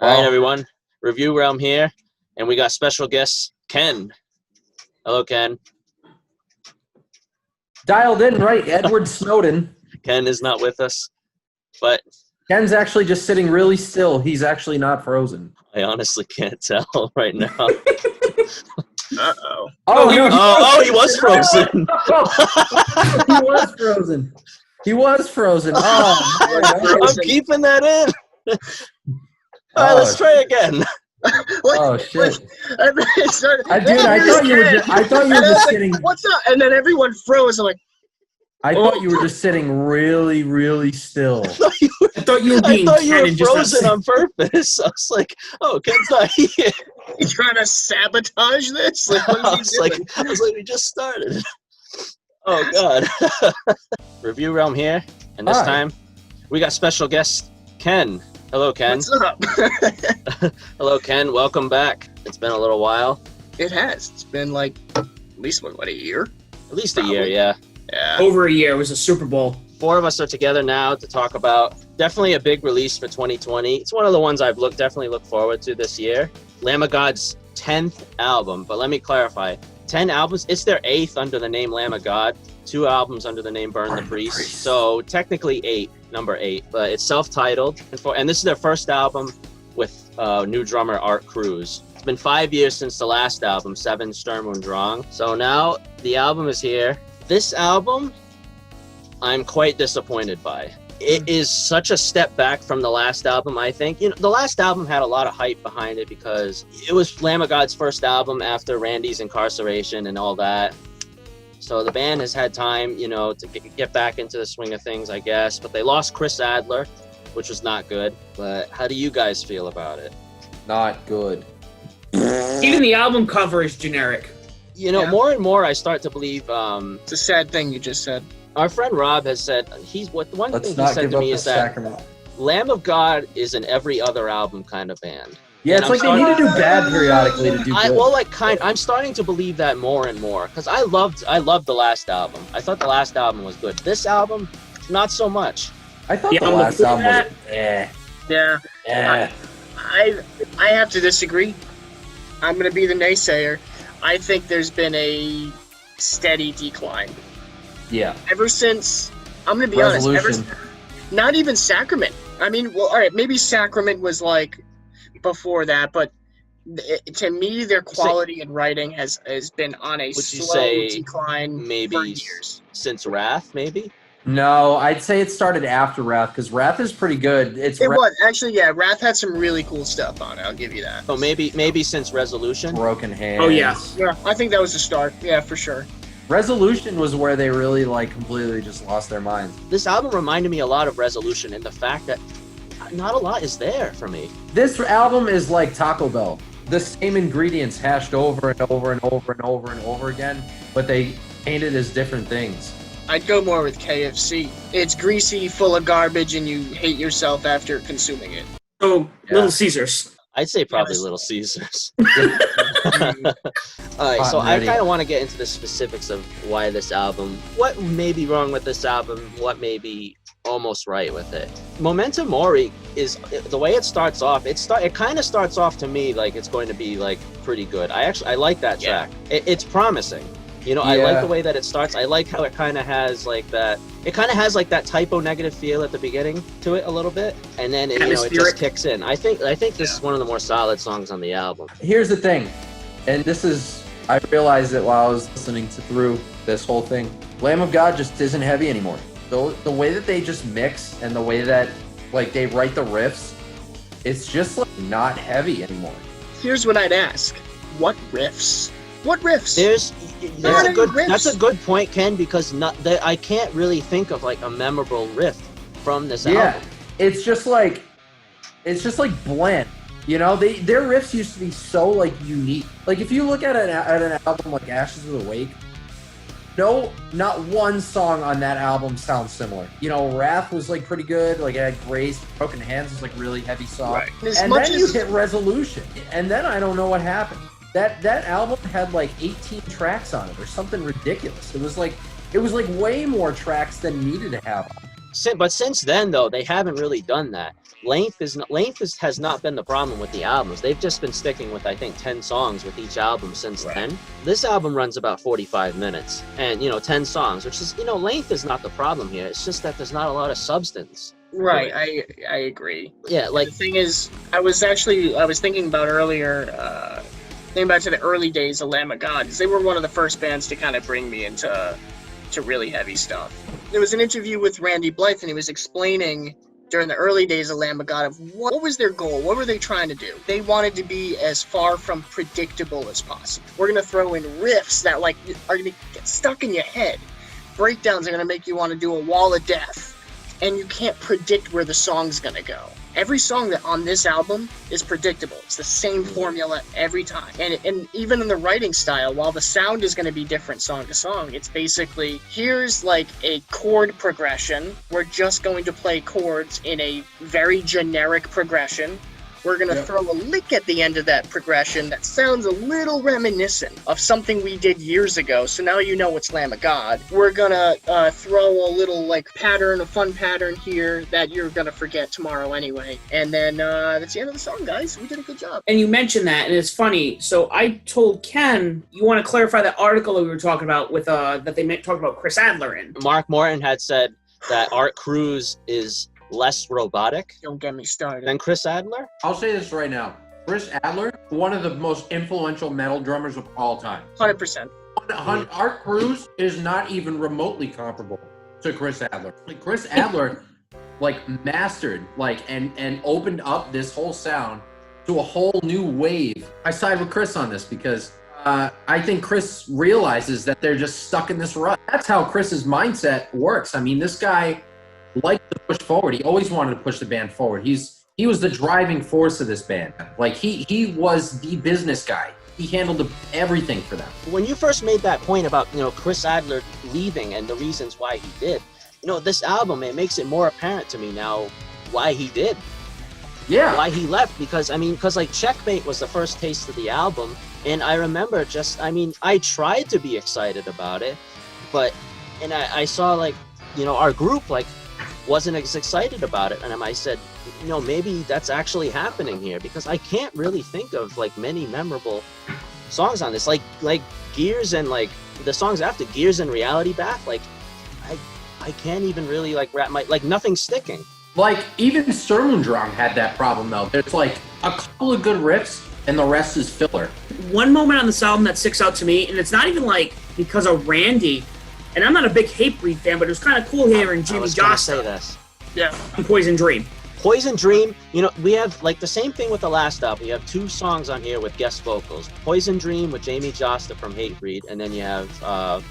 All right, everyone. Review Realm here, and we got special guest Ken. Hello, Ken. Dialed in, right? Edward Snowden. Ken is not with us, but Ken's actually just sitting really still. He's actually not frozen. I honestly can't tell right now. Uh-oh. Oh, He was frozen. He was frozen. He was frozen. Oh, man. I'm keeping that in. All right, let's try again. Oh shit! Dude, I thought you were just sitting. What's up? And then everyone froze. I'm like, I thought you were just sitting really, really still. I thought you were frozen on purpose. I was like, "Oh, Ken's not here." you trying to sabotage this? Like, what I are was you like, doing? we just started. Oh God. Review Realm here, and this Hi. time we got special guest Ken. Hello, Ken. What's up? Hello, Ken. Welcome back. It's been a little while. It has. It's been like at least what a year? At least a year, yeah. Yeah. Over a year. It was a Super Bowl. 4 of us are together now to talk about definitely a big release for 2020. It's one of the ones I've definitely looked forward to this year. Lamb of God's 10th album, but let me clarify. 10 albums, it's their 8th under the name Lamb of God, 2 albums under the name Burn the Priest. So technically 8, number 8, but it's self-titled. And this is their first album with new drummer Art Cruz. It's been 5 years since the last album, Seven Sturm und Drang. So now the album is here. This album, I'm quite disappointed by. It is such a step back from the last album, I think. You know, the last album had a lot of hype behind it because it was Lamb of God's first album after Randy's incarceration and all that. So the band has had time, you know, to get back into the swing of things, I guess. But they lost Chris Adler, which was not good. But how do you guys feel about it? Not good. Even the album cover is generic. You know, Yeah. more and more I start to believe It's a sad thing you just said. our friend Rob has said one Let's thing he not said give to up me the is that sacrament. Lamb of God is an every other album kind of band. Yeah, And it's I'm like they need to do bad periodically to do good. I'm starting to believe that more and more because I loved the last album. I thought the last album was good. This album, not so much. I thought Yeah, the last before album was. that- Yeah. Eh. I have to disagree. I'm gonna be the naysayer. I think there's been a steady decline Yeah. ever since. I'm gonna be honest. Resolution. Not even Sacrament. I mean, well, all right, maybe Sacrament was like before that, but to me, their quality in writing has been on a Would you slow say decline for maybe years. since Wrath, maybe? No, I'd say it started after Wrath because Wrath is pretty good. It was actually, yeah. Wrath had some really cool stuff on it. I'll give you that. Oh, maybe since Resolution. Broken Hands. Oh, yeah. Yeah, I think that was the start. Yeah, for sure. Resolution was where they really like completely just lost their minds. This album reminded me a lot of Resolution in the fact that not a lot is there for me. This album is like Taco Bell. The same ingredients hashed over and over and over and over and over again, but they painted as different things. I'd go more with KFC. It's greasy, full of garbage, and you hate yourself after consuming it. So, Yeah. Little Caesars. I'd say probably Yes. Little Caesars. All right, Hot so and I ready. kind of want to get into the specifics of why this album, what may be wrong with this album, what may be almost right with it. Memento Mori is the way it starts off. It kind of starts off to me like it's going to be like pretty good. I like that Yeah. track. It's promising. You know, I Yeah. like the way that it starts. I like how it kind of has like that. It kind of has like that typo negative feel at the beginning to it a little bit, and then it just Atmospheric. kicks in. I think this is one of the more solid songs on the album. Here's the thing, and this is, I realized it while I was listening through this whole thing. Lamb of God just isn't heavy anymore. The way that they just mix and the way that like they write the riffs, it's just like not heavy anymore. Here's what I'd ask: what riffs? What riffs? That's a good point, Ken, because I can't really think of like a memorable riff from this Yeah, album. it's just like bland. You know, their riffs used to be so like unique. Like if you look at an album like Ashes of the Wake, no, not one song on that album sounds similar. You know, Wrath was like pretty good. Like it had Grace. Broken Hands was like really heavy song. Right. As And much then you as- hit Resolution, and then I don't know what happened. That album had like 18 tracks on it or something ridiculous. It was like way more tracks than needed to have. but since then though, they haven't really done that. Has not been the problem with the albums. They've just been sticking with, I think, 10 songs with each album since then. This album runs about 45 minutes and, 10 songs, which is, length is not the problem here. It's just that there's not a lot of substance. Right, I agree. Yeah, like the thing is, I was thinking about earlier, thinking back to the early days of Lamb of God, because they were one of the first bands to kind of bring me into really heavy stuff. There was an interview with Randy Blythe, and he was explaining during the early days of Lamb of God of what was their goal, what were they trying to do? They wanted to be as far from predictable as possible. We're going to throw in riffs that like are going to get stuck in your head. Breakdowns are going to make you want to do a wall of death, and you can't predict where the song's going to go. Every song that on this album is predictable. It's the same formula every time. And even in the writing style, while the sound is going to be different song to song, it's basically, here's like a chord progression. We're just going to play chords in a very generic progression. We're going to throw a lick at the end of that progression that sounds a little reminiscent of something we did years ago. So now you know it's Lamb of God. We're going to throw a little like pattern, a fun pattern here that you're going to forget tomorrow anyway. And then that's the end of the song, guys. We did a good job. And you mentioned that, and it's funny. So I told Ken, you want to clarify that article that we were talking about with that they talked about Chris Adler in. Mark Morton had said that Art Cruz is less robotic Don't get me started. than Chris Adler. I'll say this right now. Chris Adler, one of the most influential metal drummers of all time. 100%. Art Cruz is not even remotely comparable to Chris Adler. Like Chris Adler, mastered, and opened up this whole sound to a whole new wave. I side with Chris on this because I think Chris realizes that they're just stuck in this rut. That's how Chris's mindset works. I mean, this guy liked to push forward. He always wanted to push the band forward. He was the driving force of this band. Like he was the business guy. He handled everything for them. When you first made that point about, Chris Adler leaving and the reasons why he did, this album, it makes it more apparent to me now why he did. Yeah. Why he left, because Checkmate was the first taste of the album, and I remember I tried to be excited about it, but I saw our group wasn't as excited about it, and I said, maybe that's actually happening here, because I can't really think of many memorable songs on this, like Gears and the songs after Gears and Reality Bath. I can't even really wrap my nothing's sticking. Even Sturmundrang had that problem though. There's a couple of good riffs and the rest is filler. One moment on this album that sticks out to me, and it's not even because of Randy. And I'm not a big Hatebreed fan, but it was kind of cool hearing Jamie Josta say this. Yeah. Poison Dream. Poison Dream, we have the same thing with the last album. You have 2 songs on here with guest vocals. Poison Dream with Jamie Josta from Hatebreed, and then you have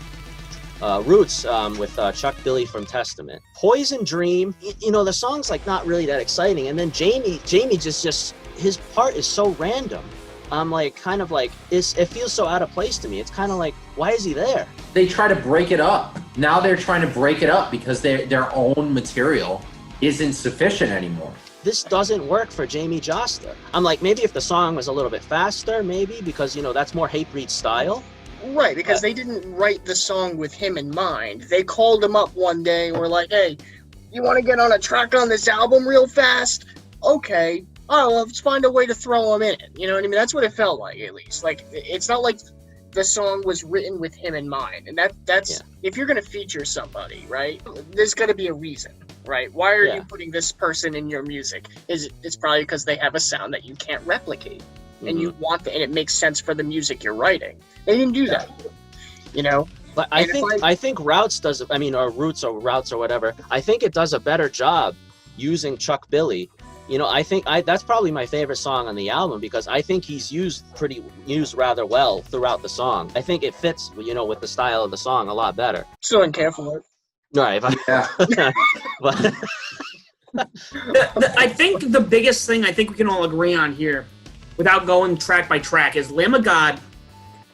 Roots with Chuck Billy from Testament. Poison Dream, the song's not really that exciting, and then Jamie just his part is so random. I'm it feels so out of place to me. It's kind of why is he there? They try to break it up. Now they're trying to break it up because their own material isn't sufficient anymore. This doesn't work for Jamie Josta. I'm maybe if the song was a little bit faster, maybe, because, that's more Hatebreed style. Right, because they didn't write the song with him in mind. They called him up one day and were like, hey, you want to get on a track on this album real fast? Okay. Oh, well, let's find a way to throw him in it. You know what I mean? That's what it felt like, at least. It's not like the song was written with him in mind. And that's if you're going to feature somebody, right, there's got to be a reason, right? Why are you putting this person in your music? It's probably because they have a sound that you can't replicate. And you want and it makes sense for the music you're writing. They didn't do that, But I think Roots does, or Roots or Routes or whatever. I think it does a better job using Chuck Billy. I think that's probably my favorite song on the album, because I think he's used rather well throughout the song. I think it fits, with the style of the song a lot better. Still didn't care for it. Right. But I think the biggest thing I think we can all agree on here, without going track by track, is Lamb of God,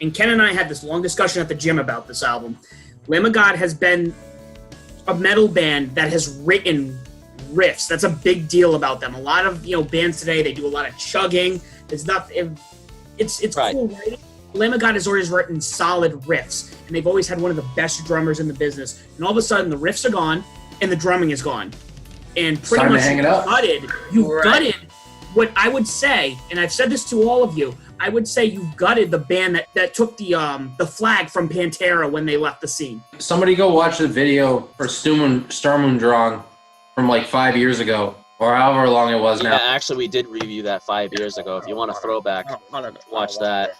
and Ken and I had this long discussion at the gym about this album. Lamb of God has been a metal band that has written riffs. That's a big deal about them. A lot of bands today, they do a lot of chugging. It's right. Cool writing. Lamb of God has always written solid riffs, and they've always had one of the best drummers in the business. And all of a sudden, the riffs are gone, and the drumming is gone. And pretty time to much hang it up. you've Right. gutted what I would say, and I've said this to all of you, I would say you've gutted the band that took the flag from Pantera when they left the scene. Somebody go watch the video for Sturmundrang from like 5 years ago, or however long it was Yeah, now. actually, we did review that 5 years ago. If you want a throwback, watch that.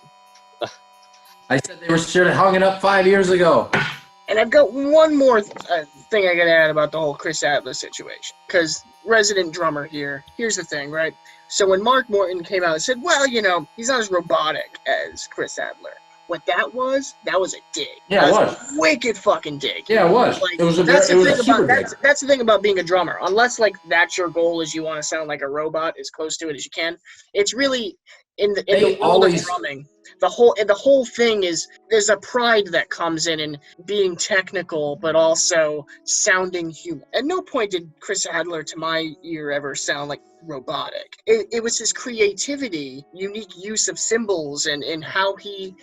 I said they should have hung it up 5 years ago. And I've got one more thing I gotta add about the whole Chris Adler situation. Because resident drummer here, here's the thing, right? So when Mark Morton came out and said, well, you know, he's not as robotic as Chris Adler. What that was a dig. Yeah, it That was. a wicked fucking dig. Yeah, it was. Like, It was a that's very, the it was thing a super about big. that's the thing about being a drummer. Unless like that's your goal is you want to sound like a robot as close to it as you can. It's really in the They world of always- drumming. The whole thing is there's a pride that comes in being technical but also sounding human. At no point did Chris Adler to my ear ever sound like robotic. It was his creativity, unique use of cymbals and how he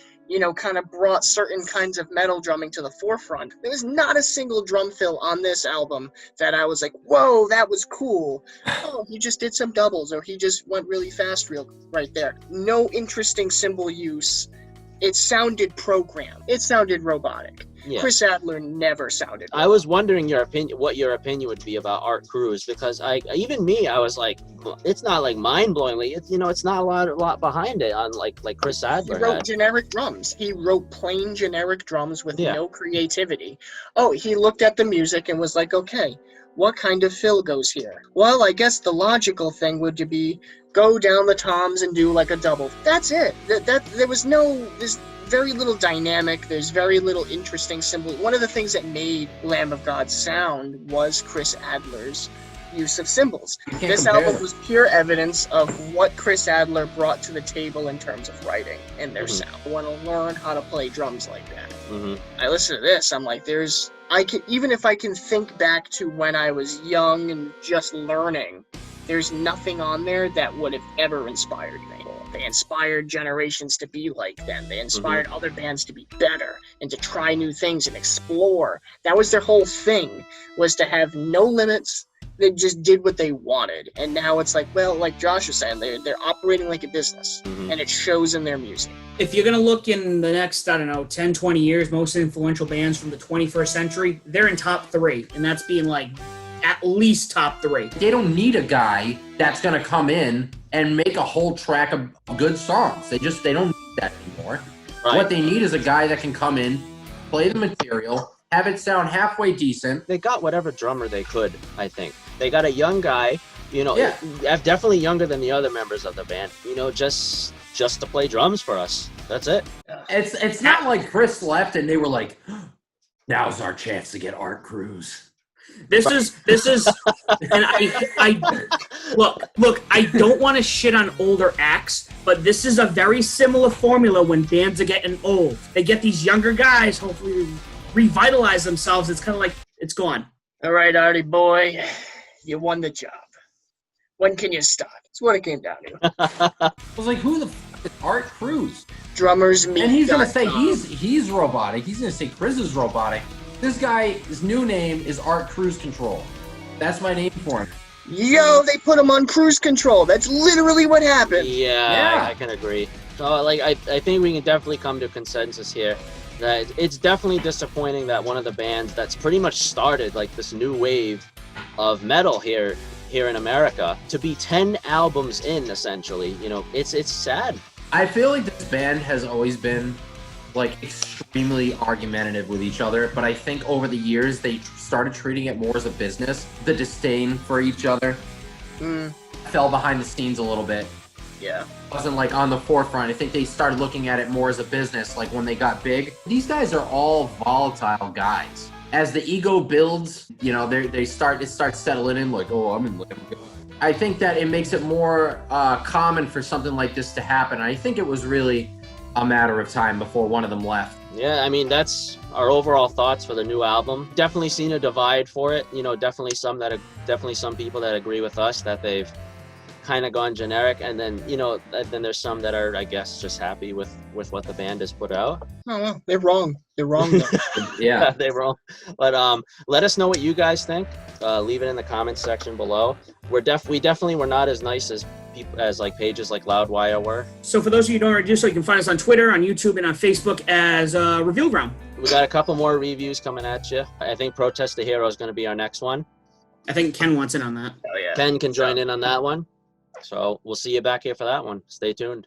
kind of brought certain kinds of metal drumming to the forefront. There was not a single drum fill on this album that I was like, whoa, that was cool. Oh, he just did some doubles, or he just went really fast right there. No interesting cymbal use. It sounded programmed. It sounded robotic. Yeah. Chris Adler never sounded I was wondering what your opinion would be about Art Cruz, because I was like, it's not like mind-blowingly, it's not a lot behind it on like Chris He Adler wrote had. generic drums. He wrote plain generic drums with Yeah. no creativity. Oh, he looked at the music and was like, okay, what kind of fill goes here? Well, I guess the logical thing would be go down the toms and do like a double. That's it. There's very little dynamic. There's very little interesting symbol. One of the things that made Lamb of God sound was Chris Adler's use of cymbals. You can't This compare album them. was pure evidence of what Chris Adler brought to the table in terms of writing and their sound. I want to learn how to play drums like that. Hmm. I listen to this, I'm like, even if I can think back to when I was young and just learning, there's nothing on there that would have ever inspired me. They inspired generations to be like them. They inspired other bands to be better and to try new things and explore. That was their whole thing, was to have no limits. They just did what they wanted. And now it's like, well, like Josh was saying, they're operating like a business, and it shows in their music. If you're going to look in the next, 10, 20 years, most influential bands from the 21st century, they're in top 3. And that's being like at least top 3. They don't need a guy that's going to come in and make a whole track of good songs. They don't need that anymore. Right. What they need is a guy that can come in, play the material, have it sound halfway decent. They got whatever drummer they could, I think. They got a young guy, Yeah. definitely younger than the other members of the band, just to play drums for us. That's it. It's not like Chris left and they were like, now's our chance to get Art Cruz. This is, and I look, I don't want to shit on older acts, but this is a very similar formula when bands are getting old. They get these younger guys, hopefully revitalize themselves. It's kind of like, it's gone. All right, Artie boy, you won the job. When can you start? That's what it came down to. I was like, who the fuck is Art Cruz? Drummers meet. And he's going to say he's robotic. He's going to say Chris is robotic. This guy, his new name is Art Cruise Control. That's my name for him. Yo, they put him on cruise control. That's literally what happened. Yeah. I can agree. So, I think we can definitely come to a consensus here that it's definitely disappointing that one of the bands that's pretty much started like this new wave of metal here in America to be 10 albums in, essentially. It's sad. I feel like this band has always been like extremely argumentative with each other, but I think over the years they started treating it more as a business. The disdain for each other fell behind the scenes a little bit. Yeah. Wasn't like on the forefront. I think they started looking at it more as a business, like when they got big. These guys are all volatile guys. As the ego builds, it starts settling in like, oh, I'm in Lamb of God. I think that it makes it more common for something like this to happen. I think it was really a matter of time before one of them left. Yeah, that's our overall thoughts for the new album. Definitely seen a divide for it. Definitely some people that agree with us that they've kind of gone generic, and then then there's some that are, I guess, just happy with what the band has put out. Oh, well, they're wrong. They're wrong though. Yeah. They were all, but let us know what you guys think. Leave it in the comments section below. We definitely were not as nice as like pages like Loudwire were. So for those of you who don't already do so, you can find us on Twitter, on YouTube, and on Facebook as Reveal Ground. We got a couple more reviews coming at you. I think Protest the Hero is going to be our next one. I think Ken wants in on that. Oh yeah. Ken can join in on that one. So we'll see you back here for that one. Stay tuned.